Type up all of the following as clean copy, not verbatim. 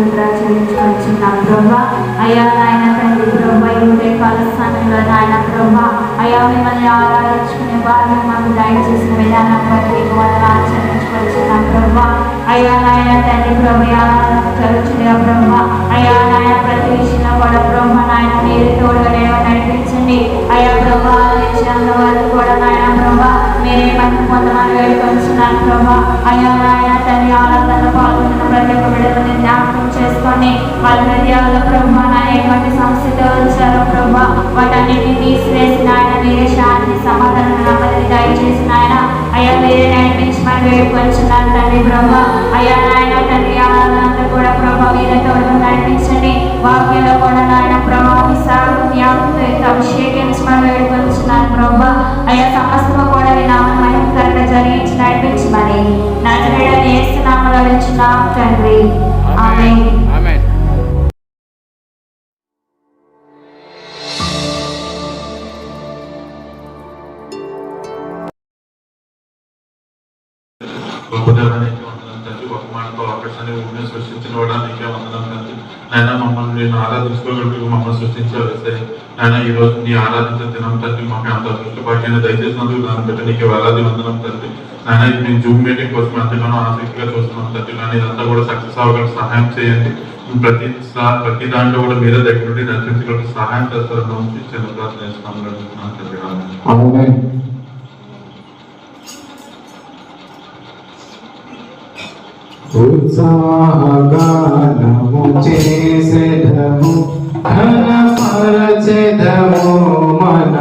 చెల్లించుకొచ్చున్నాం ప్రభా. అయ్యా నాయన తండ్రి ప్రభా, ఇదే కాల సమయంలో నాయన ప్రభా అయ్యా మిమ్మల్ని ఆరాధించుకునే వారిని మాకు దయచేసిన విధానం బట్టి వందనాలు చెల్లించుకొచ్చున్నాం ప్రభా. అయ్యా నాయన తండ్రి ప్రభా చదువుచుడిగా ప్రభా అయ్యా నాయన ప్రతి విషయంలో కూడా ప్రభా నాయన మీరే తోడుగా నడిపించండి. అయ్యా ప్రభా విషయంలో వారికి కూడా నాయన ప్రభా మీరే మనకు కొంతమంది వేడుకొచ్చున్నాను ప్రభా. అయ్యా నాయన తండ్రి ఆరాధనలో పాల్గొన్న ప్రతి ఒక్క బిడ్డలను జ్ఞాపకం చేసుకొని వాళ్ళ హృదయాల్లో ప్రభా నాయన ఎటువంటి సమస్యతో వచ్చారో ప్రభా వాటన్నిటిని తీసివేసిన ఆయన మీరే శాంతి సమాధానం నెమ్మదిని దయచేసిన ఆయన అయ్యా మీరే నడిపించి మనం వేడుకొచ్చున్నాను తండ్రి ప్రభా. అయ్యా నాయన తండ్రి ఆరాధనంతా కూడా ప్రభా మీరే తోడుగా నడిపించండి. వాక్యంలో కూడా నాయన ప్రభా మీ సాగు జ్ఞాపకంతో అభిషేకించి మనం వేడుకొచ్చున్నాను ప్రభా. అయ్యా సమస్తము కూడా మీ నామం మహిమకరంగా జరిగించి నడిపించమని నజరేయుడైన యేసు నామములో అడుగుచున్నాం తండ్రి. ఆమేన్. సృష్టించిన వాడా నీకే వందనం తండ్రి. ఆయన మమ్మల్ని నేను ఆరాధించుకోగలిగి మమ్మల్ని సృష్టించే ఆయన ఈ రోజు నీ ఆరాధించే దినం తండ్రి మాకు అంత అదృష్ట భాగ్యాన్ని దయచేసినందుకు దాన్ని బట్టి నీకు వేలాది వందనం తండ్రి. ఆయన మేము జూమ్ మీటింగ్ కోసం ఎంతగానో ఆసక్తిగా చూస్తున్నాం తండ్రి. కానీ ఇదంతా కూడా సక్సెస్ అవ్వగల సహాయం చేయండి. ప్రతి దాంట్లో కూడా మీరే దగ్గర నుండి నడిపించగలిగి సహాయం చేస్తారని నుంచి చిన్న ప్రార్థన చేస్తున్నాం తండ్రి. ఉత్సాహగానము చేసెదము ఘనపరచెదము మన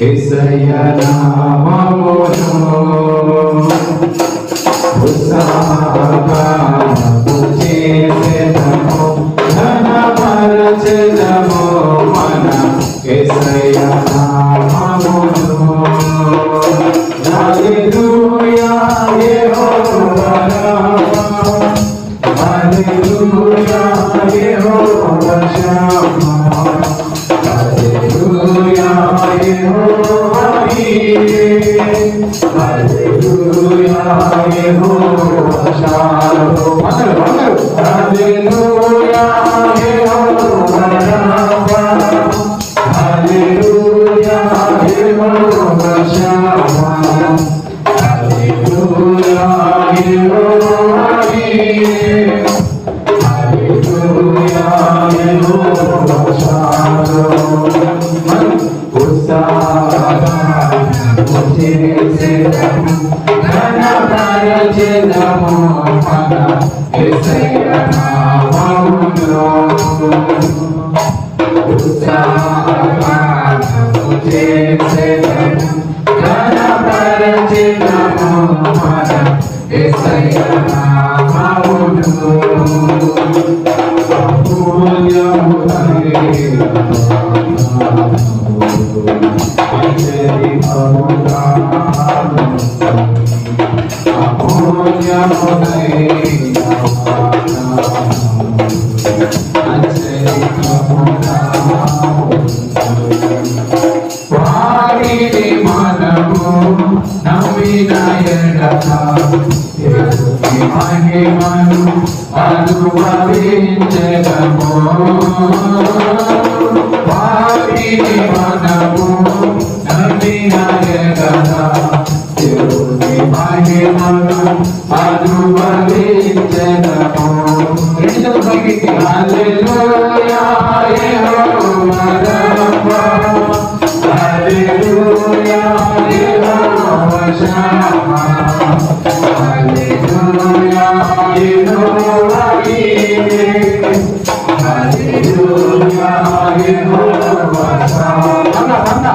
యేసయ్య నామమును. ఉత్సాహగానము చేసెదము ఘనపరచెదము మన యేసయ్య నామమును. హల్లెలూయా యెహోవా Hallelujah, Yehovah Shammah. Hallelujah, Yehovah Jireh. Hallelujah, Yehovah Shalom. Hallelujah, Yehovah Rapha. Hallelujah, Yehovah Shammah. Hallelujah, Yehovah Jireh. Hallelujah, Yehovah Shalom. Usahamu చేసెదము ఘనపరచెదము మన యేసయ్య నామమును. ఉత్సాహము చేసెదము ఘనపరచెదము మన యేసయ్య నామమును. వారిని మనము నమ్మిన ఎడల మహిమను అనుభవించెదము. వారిని మనము నమ్మిన ఎడల దేవుని మహిమను అనుభవించెదము. హల్లెలూయా యెహోవా రబ్బా. హల్లెలూయా యెహోవా Shammah. Hallelujah, Yehovah Jireh. Hallelujah, Yehovah Shammah.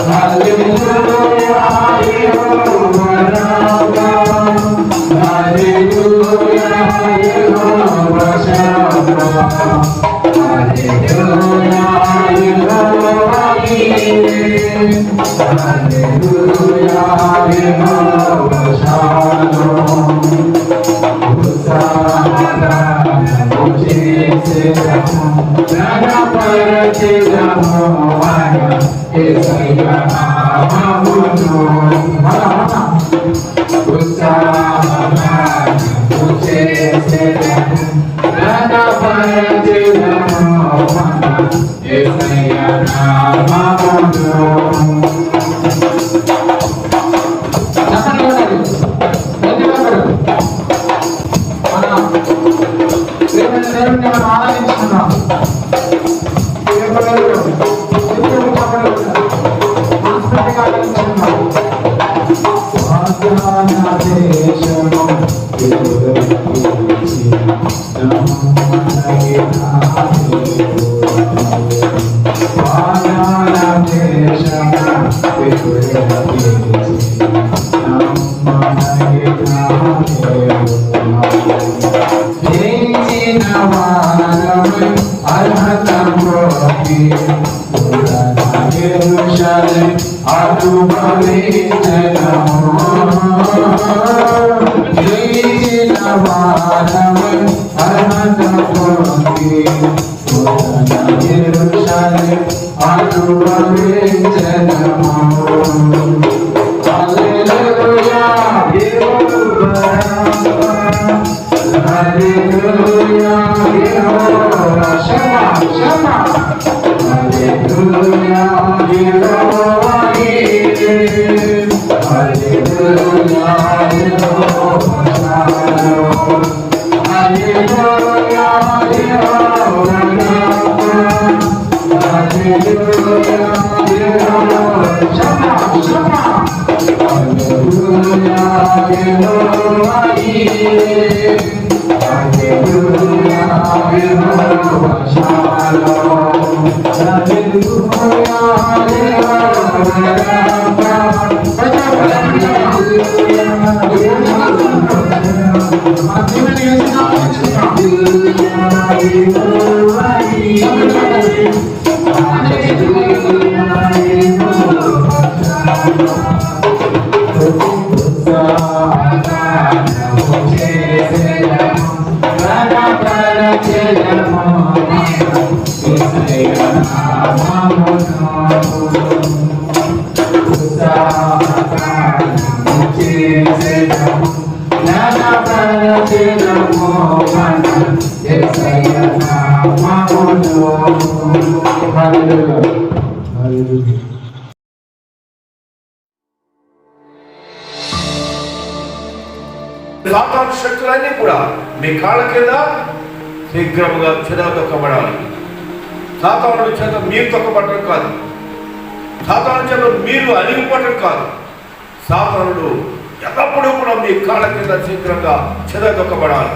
Hallelujah, Yehovah Rapha. Hallelujah, Yehovah Shammah. Hallelujah, Yehovah Jireh. Hallelujah, Yehovah ఆరాధించుకున్నాం సాతాను శక్తులన్నీ కూడా మీ కాళ్ళ కింద శీఘ్రముగా చెదరదొక్కబడాలి. సాతాను చేత మీరు తొక్కబడటం కాదు, సాతాను చేత మీరు అణిగిపోవటం కాదు. సాతానుడు ఎల్లప్పుడూ కూడా మీ కాళ్ళ కింద శీఘ్రంగా చెదరదొక్కబడాలి.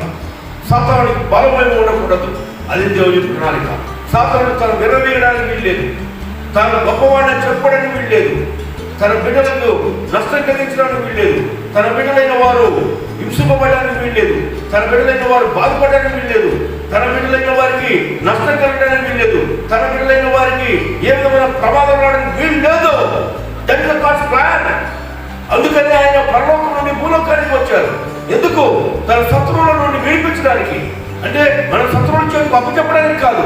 సాతానుడికి బలమేమి ఉండకూడదు. అది దేవుని ప్రణాళిక. సాతానుడు తను విరవీయడానికి వీల్లేదు, తాను గొప్పవాడిని చెప్పడానికి వీల్లేదు, తన బిడ్డలకు నష్టం కలిగించడానికి వీల్లేదు, తన బిడ్డలైన వారు హింసింపబడడానికి వీల్లేదు, తన బిడ్డలైన వారు బాధపడడానికి వీల్లేదు, తన బిడ్డలైన వారికి నష్టం కలగడానికి వీల్లేదు, తన బిడ్డలైన వారికి ఏ విధమైన ప్రమాదం రావడానికి వీల్లేదు. That is God's plan. అందుకని ఆయన పరలోకం నుండి భూలోకానికి వచ్చారు. ఎందుకు? తన శత్రువుల నుండి విడిపించడానికి. అంటే మన శత్రువుల చేతికి అప్పచెప్పడానికి కాదు,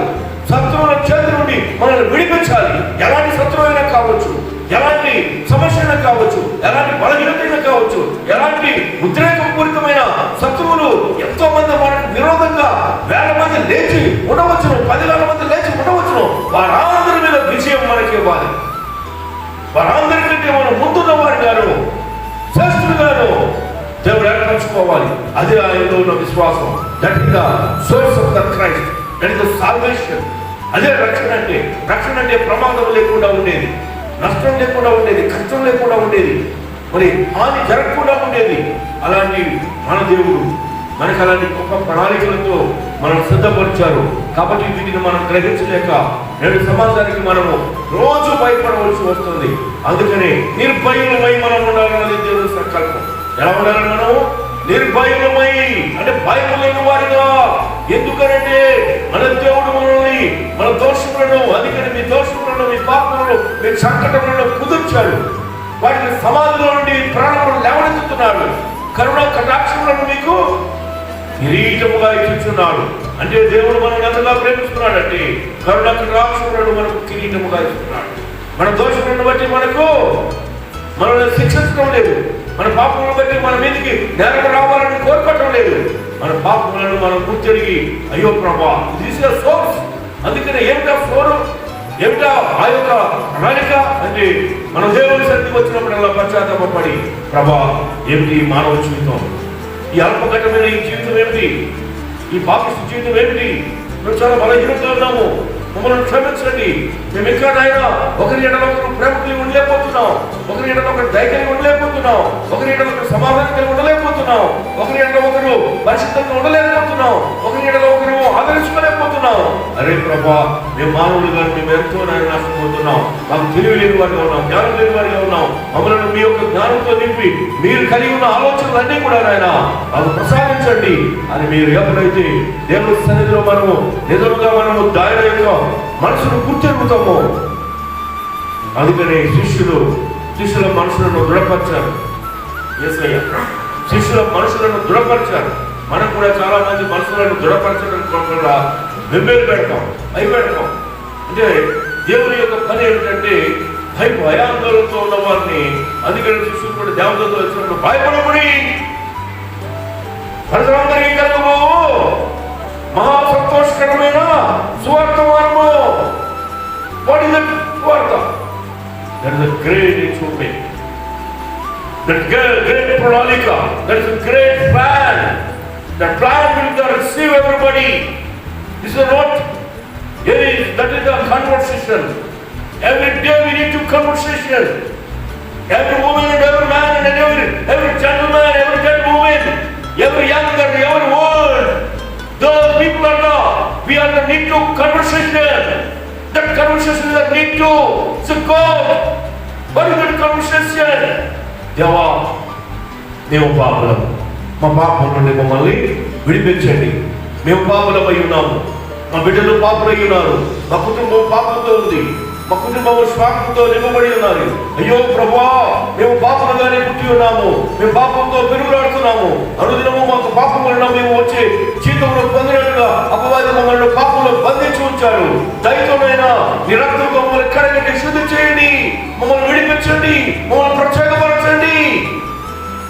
శత్రువుల చేతి నుండి మనల్ని విడిపించాలి. ఎలాంటి శత్రువు అయినా కావచ్చు, ఎలాంటి సమస్య కావచ్చు, ఎలాంటి బలహీనత కావచ్చు, ఎలాంటి ఉద్రేకపూరితమైన శత్రువులు ఎంతో మంది మనకు విరోధంగా వేల మంది లేచి ఉండవచ్చును, 10,000 మంది లేచి ఉండవచ్చును. వారందరి మీద విజయం మనకి ఇవ్వాలి. వారందరికంటే మనం ముందున్న వారి గాను శ్రేష్ఠులుగాను దేవుడు ఏర్పరచుకోవాలి. అదే ఆయనలో ఉన్న విశ్వాసం. That is the source of the Christ, that is the salvation. అదే రక్షణ అంటే. రక్షణ అంటే ప్రమాదం లేకుండా ఉండేది, నష్టం లేకుండా ఉండేది, కష్టం లేకుండా ఉండేది, మరి హాని జరగకుండా ఉండేది. అలాంటి మన దేవుడు మనకు అలాంటి గొప్ప ప్రణాళికలతో మనం సిద్ధపరిచారు. కాబట్టి వీటిని మనం గ్రహించలేక నేడు సమాజానికి మనము రోజు భయపడవలసి వస్తుంది. అందుకని నిర్భయులమై మనం ఉండాలన్నది దేవుడి సంకల్పం. ఎలా ఉండాలని మనము? నిర్భయులమై, అంటే భయం లేని వారిగా. ఎందుకనంటే మన దేవుడు మనల్ని మన దోషములను, అందుకని మీ దోషములను, మీ పాపములను, మీ సంకటములను కుదుర్చాడు. వాటిని సమాధిలో నుండి ప్రాణములను లేవనెత్తుతున్నాడు. కరుణ కటాక్షములను మీకు కిరీటముగా ఇచ్చుచున్నాడు. అంటే దేవుడు మనల్ని ఎంతగా ప్రేమిస్తున్నాడంటే కరుణకు రాక్షసుడు మనకు కిరీటముగా ఇస్తున్నాడు. మన దోషములను బట్టి మనల్ని శిక్షించడం లేదు, మన పాపములను బట్టి మన మీదకి నేరం రావాలని కోరుకోవటం లేదు. మన పాపములను మనం గుర్తిరిగి అయ్యో ప్రభా దిస్ ఇస్ సోర్స్. అందుకనే ఏమిటా ఫ్లోరు, ఏమిటా ఆ యొక్క ప్రణాళిక అంటే మన దేవుని సన్నిధికి వచ్చినప్పుడల్లా పశ్చాత్తాపడి ప్రభా ఏమిటి మానవ జీవితం, ఈ అల్పఘటమైన ఈ జీవితం ఏమిటి, ఈ పాపిష్టి జీవితం ఏమిటి, మేము చాలా బలహీనంగా ఉన్నాము, మమ్మల్ని క్షమించండి. మేము ఇంకా నాయన ఒకరి ఎడలో ఒకరు ప్రేమ కలిగి ఉండలేకపోతున్నాం, ఒకరి ఎడలో ఒకరు దయ కలిగి ఉండలేకపోతున్నాం, ఒకరి ఎడలో ఒకరు సమాధానం కలిగి ఉండలేకపోతున్నాం, ఒకరి ఎడలో ఒకరు పరిశుద్ధంగా ఉండలేకపోతున్నాం, ఒకరి ఎడలో ఒకరు ఆదరించుకోలేకపోతున్నాం. అరే ప్రభా మేము మానవులుగా మేము ఎంతో నాయన నష్టపోతున్నాం, మాకు తెలివి లేని వారిగా ఉన్నాం, జ్ఞానం లేని వారిగా ఉన్నాం. మమ్మల్ని మీ యొక్క జ్ఞానంతో నింపి మీరు కలిగి ఉన్న ఆలోచనలన్నీ కూడా నాయన మాకు ప్రసాదించండి అని మీరు ఎప్పుడైతే దేవుని సన్నిధిలో మనము నిజంగా మనము దాని యొక్క మనసును గుర్తెరుగుతాము. అందుకనే శిష్యుల మనసులను దృఢపరిచారు. యేసయ్య శిష్యుల మనసులను దృఢపరిచారు. మనం కూడా చాలా మంది మనసులను దృఢపరచడం కూడా వెంబేలు పెడతాం, భయపెడతాం. అంటే దేవుని యొక్క పని ఏమిటంటే భయాందోళనతో ఉన్న వారిని, అందుకని శిష్యులు కూడా దేవతలతో వచ్చినప్పుడు భయపడమని ప్రజలందరికీ కలుగు మహా సంతోషకరమైన సువార్తమానము. వాట్ ఇస్ దట్ సువార్త? That is a great achievement, that great ప్రణాళిక, that is a great plan. The plan will receive everybody. This is not that is the conversation. Every day we need to conversation. Every woman and every man and every gentleman, every gentlewoman, every younger, every old, those people are we are the need to conversation. That conversation is the need to so God. What is that conversation? దేవా మేము పాపులం, మా పాపం నుండి మమ్మల్ని విడిపించండి. మేము పాపులమై ఉన్నాము, మా బిడ్డలు పాపులై ఉన్నారు, మా కుటుంబం పాపంతో ఉంది, మా కుటుంబం స్వార్థంతో నింపబడి ఉన్నారు. అయ్యో ప్రభువా మేము పాపముగానే పుట్టి ఉన్నాము, మేము పాపంతో పెరుగులాడుతున్నాము. అనుదినము మాకు పాపములను మేము వచ్చి జీవితంలో పొందినట్టుగా అపవాది మమ్మల్ని పాపంలో బంధించి ఉంచారు. దయతోనైనా నీ రక్తంతో మమ్మల్ని కడగండి, శుద్ధి చేయండి, మమ్మల్ని విడిపించండి, మమ్మల్ని ప్రత్యేకపరచండి.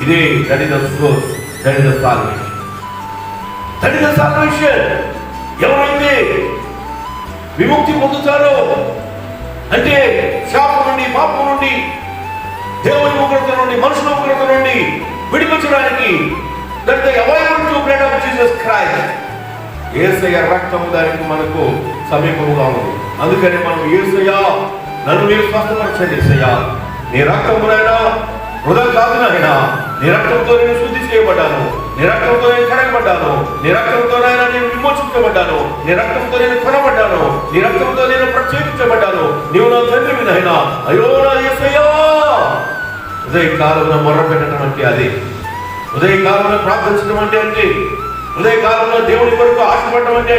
ఇదే that is the source, that is the salvation, that is the salvation. ఎవరైతే విముక్తి పొందుతారో అంటే శాపం నుండి, పాపం నుండి, దేవుని ఉగ్రత నుండి, మనుషుల ఉగ్రత నుండి విడిపించడానికి that they available to blood of Jesus Christ. యేసయ్య రక్తము దానికి మనకు సమీపముగా ఉంది. అందుకని మనం యేసయ్య నన్ను మీరు స్వస్థపరచండి, యేసయ్య నీ రక్తమునైనా వృధా కాదు నాయనా, నీ రక్తంతో నేను శుద్ధి చేయబడ్డాను, నీ రక్తంతో నేను కడగబడ్డాను, నీ రక్తంతోనైనా నేను విమోచించబడ్డాను, నీ రక్తంతో నేను కొనబడ్డాను, నీ రక్తంతో నేను ప్రత్యేకించబడ్డాను. నీవు నా తండ్రివి నాయనా. అయ్యో నా యేసయ్యా. ఉదయకాలంలో మొర్ర పెట్టడం అంటే అదే, ఉదయకాలంలో ప్రార్థించడం అంటే ఉదయకాలంలో దేవుని కొరకు ఆశపడడం అంటే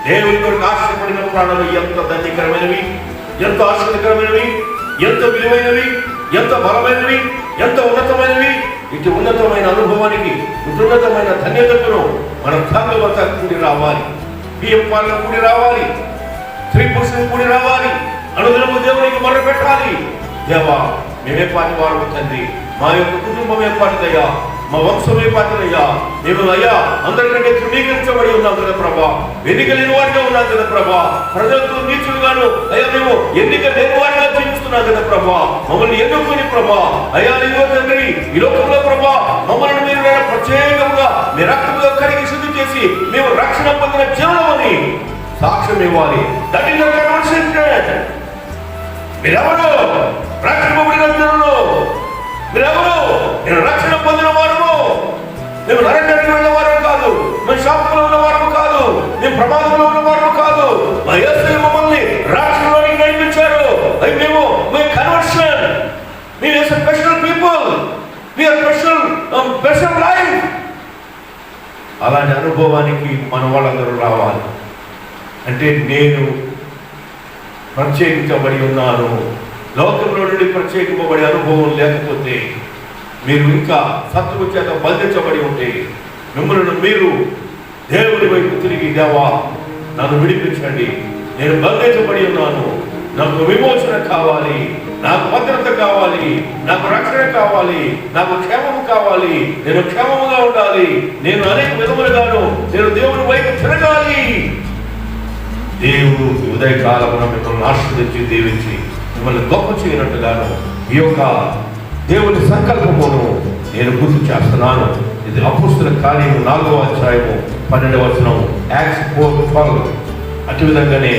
దేవుని కొరకు ఆశపడిన ప్రాణాలు ఎంత ధన్యకరమైనవి, ఎంత ఆశ్చర్యకరమైనవి, ఎంత విలువైనవి, ఎంత బలమైనవి, ఎంత ఉన్నతమైనవి. ఇటు ఉన్నతమైన అనుభవానికి, ఇటు ఉన్నతమైన ధన్యతను మన సంఘమంతా కూడి రావాలి, బియ్యం పాలన కూడి రావాలి, స్త్రీ పురుషులు కూడి రావాలి, అనుదినము దేవునికి మొర్ర పెట్టాలి. దేవా మేమే పాటి వారు తండ్రి, మా యొక్క కుటుంబం ఏర్పాటుదయ్యా, మా వంశం ఏర్పాటుదయ్యా, మేము అయ్యా అందరికంటే తృణీకరించబడి ఉన్నాం కదా ప్రభా, ఎన్నిక లేని వారిగా ఉన్నాం కదా ప్రభా, ప్రజలతో నీచులుగాను అయ్యా మేము ఎన్నిక లేని వారిగా జీవిస్తున్నాం కదా ప్రభా, మమ్మల్ని ఎన్నుకొని ప్రభా అయ్యా నీవో తండ్రి ఈ లోకంలో ప్రభా మమ్మల్ని మీరు ప్రత్యేకంగా మీ రక్తంలో కడిగి శుద్ధి చేసి మేము రక్షణ పొందిన జీవనమని సాక్ష్యం ఇవ్వాలి. That is the conversation. మీరెవరు రక్షింపబడిన జనులు, మీరెవరు నేను రక్షణ పొందిన వారము, మేము నరకానికి వెళ్ళిన వారు కాదు, మేము శాపంలో ఉన్న వారు కాదు, మేము ప్రమాదంలో ఉన్న వారు కాదు. మా యేసు మమ్మల్ని రక్షణలోకి నడిపించారు. అది మేము కన్వర్షన్, మేము special people, we're special life. అలాంటి అనుభవానికి మన వాళ్ళందరూ రావాలి. అంటే నేను ప్రత్యేకించబడి ఉన్నాను, లోకంలో నుండి ప్రత్యేకింపబడే అనుభవం లేకపోతే, మీరు ఇంకా సత్తువు చేత బంధించబడి ఉంటే, మిమ్మల్ని మీరు దేవుని వైపు తిరిగి, దేవా నన్ను విడిపించండి, నేను బంధించబడి ఉన్నాను, నాకు విమోచన కావాలి, నాకు భద్రత కావాలి, నాకు రక్షణ కావాలి, నాకు క్షేమము కావాలి, నేను క్షేమముగా ఉండాలి, నేను అనేక విధములుగాను నేను దేవుని వైపు తిరగాలి. దేవుడు ఉదయకాలమున మిమ్మల్ని ఆశీర్వదించి దీవించి మిమ్మల్ని గొప్ప చేయనట్టుగాను ఈ యొక్క దేవుని సంకల్పమును నేను గుర్తు చేస్తున్నాను. ఇది అపోస్తలుల కార్యము 4వ అధ్యాయము 12వ వచనం, యాక్ట్స్ 4:12. అటు విధంగానే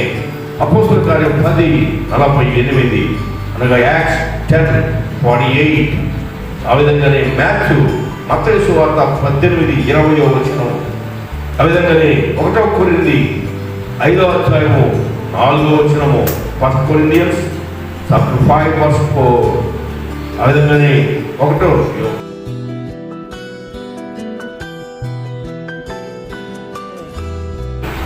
అపోస్తలుల కార్యం 10:48 అనగా యాక్ట్స్ 10:48. ఆ విధంగానే మత్తయి సువార్త 18:20వ వచనం. ఆ విధంగానే 1 కొరింథీ 5వ అధ్యాయము 4వ వచనము, 1 Corinthians chapter 5 verse 4. ఆ విధంగానే 1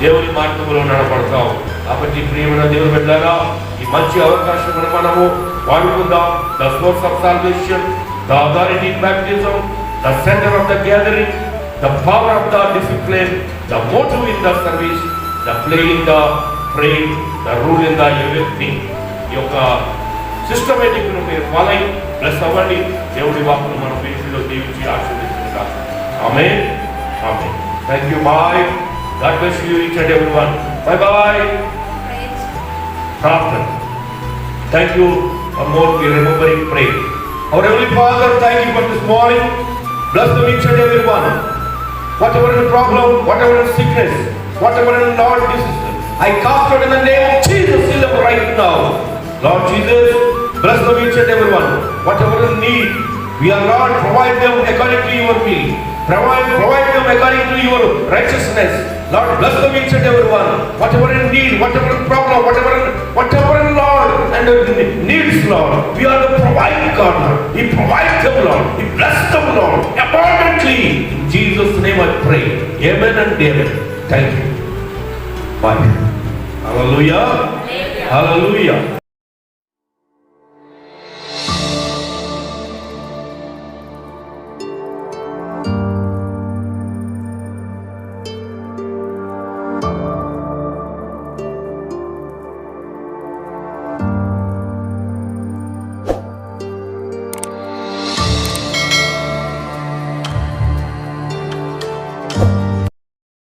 దేవుని మార్గంలో నడపడతాం. కాబట్టి ప్రియమైన దేవుని బిడ్డలారా, ఈ మంచి అవకాశం మనము వాడుకుందాం. The source of salvation, the authority baptism, the centre of the gathering, the power of the discipline, the motive in the service, the play in the praying, the rule in the everything. ఈ యొక్క systematic ను మీరు follow అయ్యి plus అవ్వండి. దేవుడి వాక్కును మన పేరులో దీవించి ఆశీర్వదించుకుంటాం. Amen, amen. Thank you. Bye. God bless you each and everyone. Bye bye. Praರ್ಥना. Thank you for more we remembering pray. Our Heavenly Father, thank you for this morning. Bless them each and everyone. Whatever is the problem, whatever is sickness, whatever is Lord disease, I cast out in the name of Jesus, heal them right now. Lord Jesus, bless them each and everyone. Whatever is need, we are Lord, provide them according to your will. Provide them according to your righteousness. Lord, bless them each and everyone. Whatever in need, whatever problem, whatever in Lord and needs, Lord, we are the providing God, Lord. He provides them, Lord. He bless them, Lord, abundantly. In Jesus' name I pray. Amen and amen. Thank you. Bye. Hallelujah. Hallelujah.